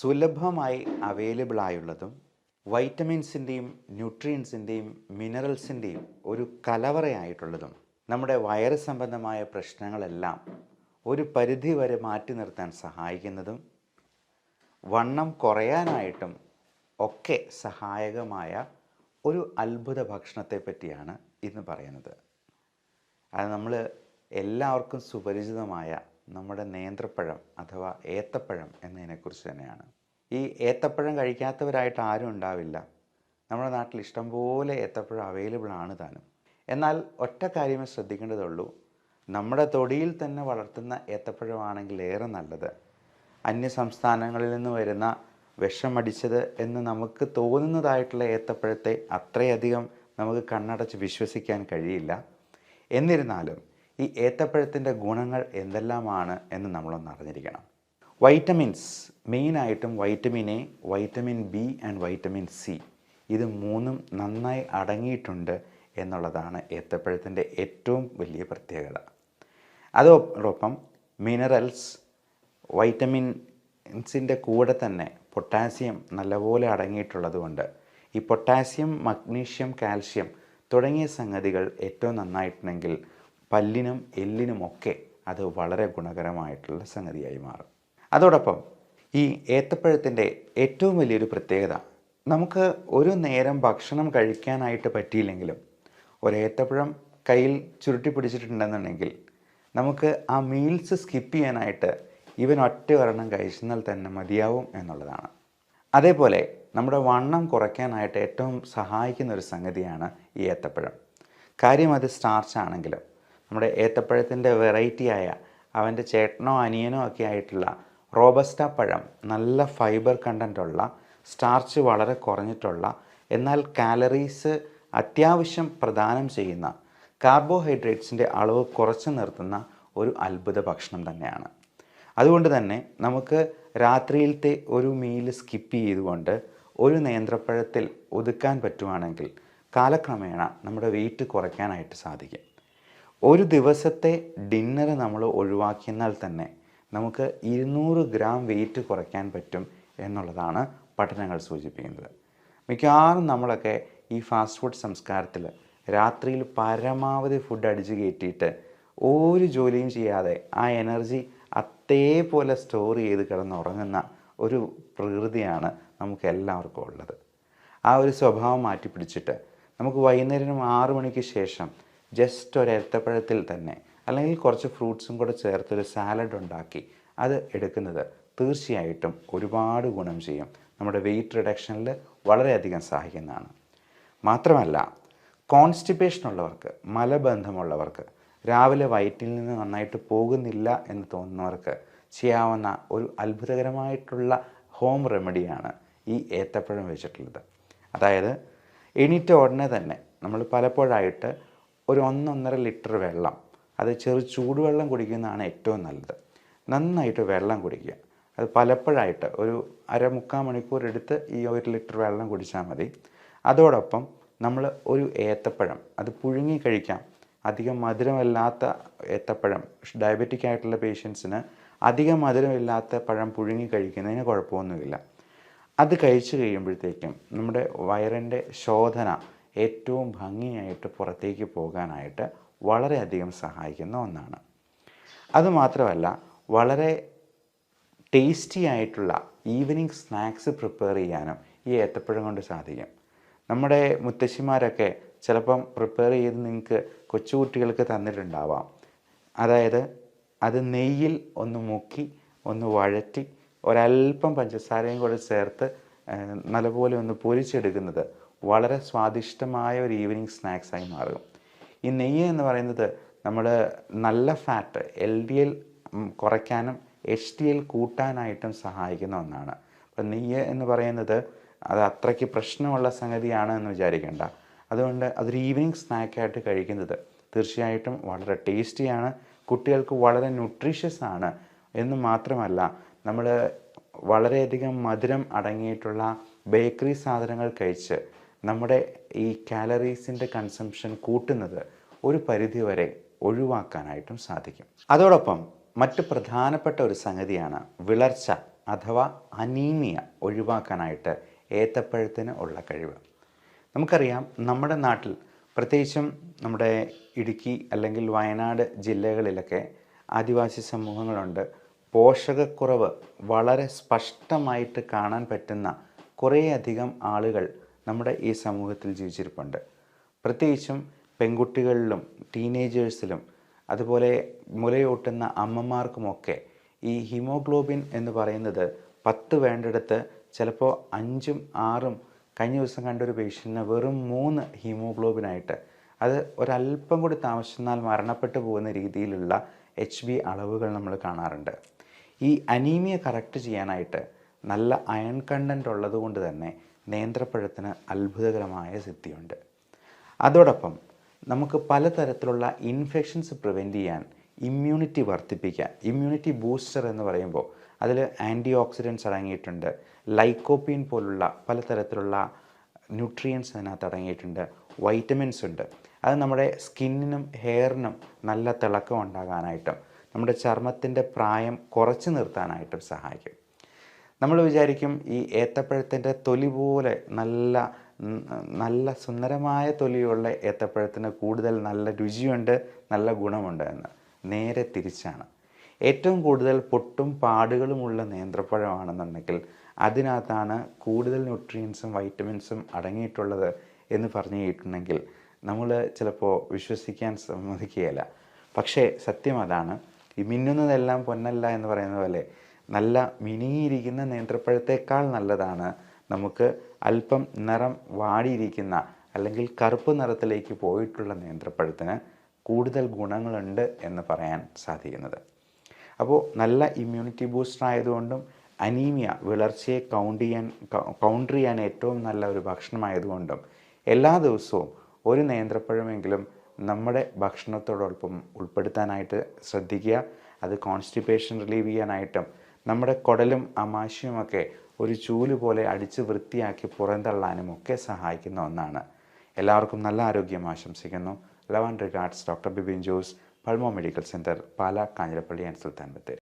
സുലഭമായി അവൈലബിൾ ആയുള്ളതും വൈറ്റമിൻസിൻ്റെയും ന്യൂട്രിയൻസിൻ്റെയും മിനറൽസിൻ്റെയും ഒരു കലവറയായിട്ടുള്ളതും നമ്മുടെ വയറ് സംബന്ധമായ പ്രശ്നങ്ങളെല്ലാം ഒരു പരിധി വരെ മാറ്റി നിർത്താൻ സഹായിക്കുന്നതും വണ്ണം കുറയാനായിട്ടും ഒക്കെ സഹായകമായ ഒരു അത്ഭുത ഭക്ഷണത്തെ പറ്റിയാണ് ഇന്ന് പറയുന്നത്. അത് നമ്മൾ എല്ലാവർക്കും സുപരിചിതമായ നമ്മുടെ നേന്ത്രപ്പഴം അഥവാ ഏത്തപ്പഴം എന്നതിനെക്കുറിച്ച് തന്നെയാണ്. ഈ ഏത്തപ്പഴം കഴിക്കാത്തവരായിട്ട് ആരും ഉണ്ടാവില്ല. നമ്മുടെ നാട്ടിൽ ഇഷ്ടംപോലെ ഏത്തപ്പഴം അവൈലബിൾ ആണ് താനും. എന്നാൽ ഒറ്റ കാര്യമേ ശ്രദ്ധിക്കേണ്ടതുള്ളൂ, നമ്മുടെ തൊടിയിൽ തന്നെ വളർത്തുന്ന ഏത്തപ്പഴമാണെങ്കിൽ ഏറെ നല്ലത്. അന്യ സംസ്ഥാനങ്ങളിൽ നിന്ന് വരുന്ന വിഷമടിച്ചത് എന്ന് നമുക്ക് തോന്നുന്നതായിട്ടുള്ള ഏത്തപ്പഴത്തെ അത്രയധികം നമുക്ക് കണ്ണടച്ച് വിശ്വസിക്കാൻ കഴിയില്ല. എന്നിരുന്നാലും ഈ ഏത്തപ്പഴത്തിൻ്റെ ഗുണങ്ങൾ എന്തെല്ലാമാണ് എന്ന് നമ്മളൊന്ന് അറിഞ്ഞിരിക്കണം. വൈറ്റമിൻസ്, മെയിനായിട്ടും vitamin A, vitamin B and vitamin C, ഇത് മൂന്നും നന്നായി അടങ്ങിയിട്ടുണ്ട് എന്നുള്ളതാണ് ഏത്തപ്പഴത്തിൻ്റെ ഏറ്റവും വലിയ പ്രത്യേകത. അതോടൊപ്പം മിനറൽസ്, വൈറ്റമിൻസിൻ്റെ കൂടെ തന്നെ പൊട്ടാസ്യം നല്ലപോലെ അടങ്ങിയിട്ടുള്ളത് കൊണ്ട് ഈ പൊട്ടാസ്യം, മഗ്നീഷ്യം, കാൽഷ്യം തുടങ്ങിയ സംഗതികൾ ഏറ്റവും നന്നായിട്ടുണ്ടെങ്കിൽ പല്ലിനും എല്ലിനുമൊക്കെ അത് വളരെ ഗുണകരമായിട്ടുള്ള സംഗതിയായി മാറും. അതോടൊപ്പം ഈ ഏത്തപ്പഴത്തിൻ്റെ ഏറ്റവും വലിയൊരു പ്രത്യേകത, നമുക്ക് ഒരു നേരം ഭക്ഷണം കഴിക്കാനായിട്ട് പറ്റിയില്ലെങ്കിലും ഒരു ഏത്തപ്പഴം കയ്യിൽ ചുരുട്ടി പിടിച്ചിട്ടുണ്ടെന്നുണ്ടെങ്കിൽ നമുക്ക് ആ മീൽസ് സ്കിപ്പ് ചെയ്യാനായിട്ട് ഇവൻ ഒറ്റ ഒരെണ്ണം കഴിച്ചെന്നാൽ തന്നെ മതിയാവും എന്നുള്ളതാണ്. അതേപോലെ നമ്മുടെ വണ്ണം കുറയ്ക്കാനായിട്ട് ഏറ്റവും സഹായിക്കുന്ന ഒരു സംഗതിയാണ് ഈ ഏത്തപ്പഴം. കാര്യം അത് സ്റ്റാർച്ച് ആണെങ്കിലും നമ്മുടെ ഏത്തപ്പഴത്തിൻ്റെ വെറൈറ്റിയായ അവൻ്റെ ചേട്ടനോ അനിയനോ ഒക്കെ ആയിട്ടുള്ള റോബസ്റ്റ പഴം നല്ല ഫൈബർ കണ്ടൻ്റുള്ള, സ്റ്റാർച്ച് വളരെ കുറഞ്ഞിട്ടുള്ള, എന്നാൽ കാലറീസ് അത്യാവശ്യം പ്രദാനം ചെയ്യുന്ന, കാർബോഹൈഡ്രേറ്റ്സിൻ്റെ അളവ് കുറച്ച് നിർത്തുന്ന ഒരു അത്ഭുത ഭക്ഷണം തന്നെയാണ്. അതുകൊണ്ട് തന്നെ നമുക്ക് രാത്രിയിലത്തെ ഒരു മീല് സ്കിപ്പ് ചെയ്തുകൊണ്ട് ഒരു നേന്ത്രപ്പഴത്തിൽ ഒതുക്കാൻ പറ്റുവാണെങ്കിൽ കാലക്രമേണ നമ്മുടെ വെയിറ്റ് കുറയ്ക്കാനായിട്ട് സാധിക്കും. ഒരു ദിവസത്തെ ഡിന്നർ നമ്മൾ ഒഴിവാക്കിയാൽ തന്നെ നമുക്ക് 200 ഗ്രാം വെയിറ്റ് കുറയ്ക്കാൻ പറ്റും എന്നുള്ളതാണ് പഠനങ്ങൾ സൂചിപ്പിക്കുന്നത്. മിക്കവാറും നമ്മളൊക്കെ ഈ ഫാസ്റ്റ് ഫുഡ് സംസ്കാരത്തിൽ രാത്രിയിൽ പരമാവധി ഫുഡ് അടിച്ചു കയറ്റിയിട്ട് ഒരു ജോലിയും ചെയ്യാതെ ആ എനർജി അതേപോലെ സ്റ്റോർ ചെയ്ത് കിടന്നുറങ്ങുന്ന ഒരു പ്രകൃതിയാണ് നമുക്ക് എല്ലാവർക്കും ഉള്ളത്. ആ ഒരു സ്വഭാവം മാറ്റി പിടിച്ചിട്ട് നമുക്ക് വൈകുന്നേരം 6 മണിക്ക് ശേഷം ജസ്റ്റ് ഒരു ഏത്തപ്പഴത്തിൽ തന്നെ അല്ലെങ്കിൽ കുറച്ച് ഫ്രൂട്ട്സും കൂടെ ചേർത്തൊരു സാലഡ് ഉണ്ടാക്കി അത് എടുക്കുന്നത് തീർച്ചയായിട്ടും ഒരുപാട് ഗുണം ചെയ്യും. നമ്മുടെ വെയിറ്റ് റിഡക്ഷനിൽ വളരെയധികം സഹായിക്കുന്നതാണ്. മാത്രമല്ല, കോൺസ്റ്റിപ്പേഷൻ ഉള്ളവർക്ക്, മലബന്ധമുള്ളവർക്ക്, രാവിലെ വയറ്റിൽ നിന്ന് നന്നായിട്ട് പോകുന്നില്ല എന്ന് തോന്നുന്നവർക്ക് ചെയ്യാവുന്ന ഒരു അത്ഭുതകരമായിട്ടുള്ള ഹോം റെമഡിയാണ് ഈ ഏത്തപ്പഴം വെച്ചിട്ടുള്ളത്. അതായത് എണീറ്റ ഉടനെ തന്നെ നമ്മൾ പലപ്പോഴായിട്ട് ഒരു 1-1.5 ലിറ്റർ വെള്ളം, അത് ചൂടുവെള്ളം കുടിക്കുന്നതാണ് ഏറ്റവും നല്ലത്. നന്നായിട്ട് വെള്ളം കുടിക്കുക. അത് പലപ്പോഴായിട്ട് ഒരു 1/2-3/4 മണിക്കൂർ എടുത്ത് ഈ 1 ലിറ്റർ വെള്ളം കുടിച്ചാൽ മതി. അതോടൊപ്പം നമ്മൾ ഒരു ഏത്തപ്പഴം അത് പുഴുങ്ങി കഴിക്കാം. അധികം മധുരമില്ലാത്ത ഏത്തപ്പഴം, ഡയബറ്റിക് ആയിട്ടുള്ള പേഷ്യൻസിന് അധികം മധുരമില്ലാത്ത പഴം പുഴുങ്ങി കഴിക്കുന്നതിന് കുഴപ്പമൊന്നുമില്ല. അത് കഴിച്ചു കഴിയുമ്പോഴത്തേക്കും നമ്മുടെ വയറിൻ്റെ ശോധന ഏറ്റവും ഭംഗിയായിട്ട് പുറത്തേക്ക് പോകാനായിട്ട് വളരെയധികം സഹായിക്കുന്ന ഒന്നാണ്. അതുമാത്രമല്ല, വളരെ ടേസ്റ്റി ആയിട്ടുള്ള ഈവനിങ് സ്നാക്സ് പ്രിപ്പയർ ചെയ്യാനും ഈ ഏത്തപ്പഴം കൊണ്ട് സാധിക്കും. നമ്മുടെ മുത്തശ്ശിമാരൊക്കെ ചിലപ്പം പ്രിപ്പയർ ചെയ്ത് നിങ്ങൾക്ക് കൊച്ചുകുട്ടികൾക്ക് തന്നിട്ടുണ്ടാവാം. അതായത് അത് നെയ്യിൽ ഒന്ന് മുക്കി ഒന്ന് വഴറ്റി ഒരല്പം പഞ്ചസാരയും കൂടെ ചേർത്ത് നല്ലപോലെ ഒന്ന് പൊരിച്ചെടുക്കുന്നത് വളരെ സ്വാദിഷ്ടമായ ഒരു ഈവനിങ് സ്നാക്സായി മാറും. ഈ നെയ്യ് എന്ന് പറയുന്നത് നമ്മൾ നല്ല ഫാറ്റ് LDL കുറയ്ക്കാനും HDL കൂട്ടാനായിട്ടും സഹായിക്കുന്ന ഒന്നാണ്. അപ്പം നെയ്യ് എന്ന് പറയുന്നത് അത് അത്രയ്ക്ക് പ്രശ്നമുള്ള സംഗതിയാണ് എന്ന് വിചാരിക്കേണ്ട. അതുകൊണ്ട് അതൊരു ഈവനിങ് സ്നാക്കായിട്ട് കഴിക്കുന്നത് തീർച്ചയായിട്ടും വളരെ ടേസ്റ്റിയാണ്, കുട്ടികൾക്ക് വളരെ ന്യൂട്രീഷ്യസ് ആണ് എന്ന് മാത്രമല്ല, നമ്മൾ വളരെയധികം മധുരം അടങ്ങിയിട്ടുള്ള ബേക്കറി സാധനങ്ങൾ കഴിച്ച് നമ്മുടെ ഈ കാലറീസിൻ്റെ കൺസംഷൻ കൂട്ടുന്നത് ഒരു പരിധിവരെ ഒഴിവാക്കാനായിട്ടും സാധിക്കും. അതോടൊപ്പം മറ്റ് പ്രധാനപ്പെട്ട ഒരു സംഗതിയാണ് വിളർച്ച അഥവാ അനീമിയ ഒഴിവാക്കാനായിട്ട് ഏത്തപ്പഴത്തിന് ഉള്ള കഴിവ്. നമുക്കറിയാം, നമ്മുടെ നാട്ടിൽ പ്രത്യേകിച്ചും നമ്മുടെ ഇടുക്കി അല്ലെങ്കിൽ വയനാട് ജില്ലകളിലൊക്കെ ആദിവാസി സമൂഹങ്ങളുണ്ട്. പോഷകക്കുറവ് വളരെ സ്പഷ്ടമായിട്ട് കാണാൻ പറ്റുന്ന കുറേയധികം ആളുകൾ നമ്മുടെ ഈ സമൂഹത്തിൽ ജീവിച്ചിരിപ്പുണ്ട്. പ്രത്യേകിച്ചും പെൺകുട്ടികളിലും ടീനേജേഴ്സിലും അതുപോലെ മുലയൂട്ടുന്ന അമ്മമാർക്കുമൊക്കെ ഈ ഹീമോഗ്ലോബിൻ എന്ന് പറയുന്നത് 10 വേണ്ടിടത്ത് ചിലപ്പോൾ 5ഉം 6ഉം, കഴിഞ്ഞ ദിവസം കണ്ടൊരു പേഷ്യൻറ്റിന് വെറും 3 ഹീമോഗ്ലോബിനായിട്ട്, അത് ഒരല്പം കൂടി താമസിച്ചെന്നാൽ മരണപ്പെട്ടു പോകുന്ന രീതിയിലുള്ള HB അളവുകൾ നമ്മൾ കാണാറുണ്ട്. ഈ അനീമിയ കറക്റ്റ് ചെയ്യാനായിട്ട് നല്ല അയൺ കണ്ടൻറ്റ് ഉള്ളത് കൊണ്ട് തന്നെ നേന്ത്രപ്പഴത്തിന് അത്ഭുതകരമായ സിദ്ധിയുണ്ട്. അതോടൊപ്പം നമുക്ക് പലതരത്തിലുള്ള ഇൻഫെക്ഷൻസ് പ്രിവെൻറ്റ് ചെയ്യാൻ ഇമ്മ്യൂണിറ്റി വർദ്ധിപ്പിക്കാൻ, ഇമ്മ്യൂണിറ്റി ബൂസ്റ്റർ എന്ന് പറയുമ്പോൾ അതിൽ ആൻറ്റി ഓക്സിഡൻറ്റ്സ് അടങ്ങിയിട്ടുണ്ട്, ലൈക്കോപ്പീൻ പോലുള്ള പലതരത്തിലുള്ള ന്യൂട്രിയൻസ് അതിനകത്ത് അടങ്ങിയിട്ടുണ്ട്, വൈറ്റമിൻസ് ഉണ്ട്. അത് നമ്മുടെ സ്കിന്നിനും ഹെയറിനും നല്ല തിളക്കം ഉണ്ടാകാനായിട്ടും നമ്മുടെ ചർമ്മത്തിൻ്റെ പ്രായം കുറച്ച് നിർത്താനായിട്ടും സഹായിക്കും. നമ്മൾ വിചാരിക്കും ഈ ഏത്തപ്പഴത്തിൻ്റെ തൊലി പോലെ നല്ല സുന്ദരമായ തൊലിയുള്ള ഏത്തപ്പഴത്തിന് കൂടുതൽ നല്ല രുചിയുണ്ട്, നല്ല ഗുണമുണ്ട് എന്ന്. നേരെ തിരിച്ചാണ്. ഏറ്റവും കൂടുതൽ പൊട്ടും പാടുകളുമുള്ള നേന്ത്രപ്പഴമാണെന്നുണ്ടെങ്കിൽ അതിനകത്താണ് കൂടുതൽ ന്യൂട്രിയൻസും വൈറ്റമിൻസും അടങ്ങിയിട്ടുള്ളത് എന്ന് പറഞ്ഞു കേട്ടിട്ടുണ്ടെങ്കിൽ നമ്മൾ ചിലപ്പോൾ വിശ്വസിക്കാൻ സമ്മതിക്കുകയില്ല. പക്ഷേ സത്യം അതാണ്. ഈ മിന്നുന്നതെല്ലാം പൊന്നല്ല എന്ന് പറയുന്ന പോലെ നല്ല മിനുങ്ങിയിരിക്കുന്ന നേന്ത്രപ്പഴത്തേക്കാൾ നല്ലതാണ് നമുക്ക് അല്പം നിറം വാടിയിരിക്കുന്ന അല്ലെങ്കിൽ കറുപ്പ് നിറത്തിലേക്ക് പോയിട്ടുള്ള നേന്ത്രപ്പഴത്തിന് കൂടുതൽ ഗുണങ്ങളുണ്ട് എന്ന് പറയാൻ സാധിക്കുന്നത്. അപ്പോൾ നല്ല ഇമ്മ്യൂണിറ്റി ബൂസ്റ്റർ ആയതുകൊണ്ടും അനീമിയ വിളർച്ചയെ കൗണ്ടർ ചെയ്യാൻ ഏറ്റവും നല്ല ഒരു ഭക്ഷണമായതുകൊണ്ടും എല്ലാ ദിവസവും ഒരു നേന്ത്രപ്പഴമെങ്കിലും നമ്മുടെ ഭക്ഷണത്തോടൊപ്പം ഉൾപ്പെടുത്താനായിട്ട് ശ്രദ്ധിക്കുക. അത് കോൺസ്റ്റിപ്പേഷൻ റിലീവ് ചെയ്യാനായിട്ടും നമ്മുടെ കുടലും ആമാശയുമൊക്കെ ഒരു ചൂല് പോലെ അടിച്ച് വൃത്തിയാക്കി പുറന്തള്ളാനും ഒക്കെ സഹായിക്കുന്ന ഒന്നാണ്. എല്ലാവർക്കും നല്ല ആരോഗ്യം ആശംസിക്കുന്നു. Love and regards, doctor Bibin Jose, pulmo medical centre, Pala, Kanjirappally and Sultan Bathery.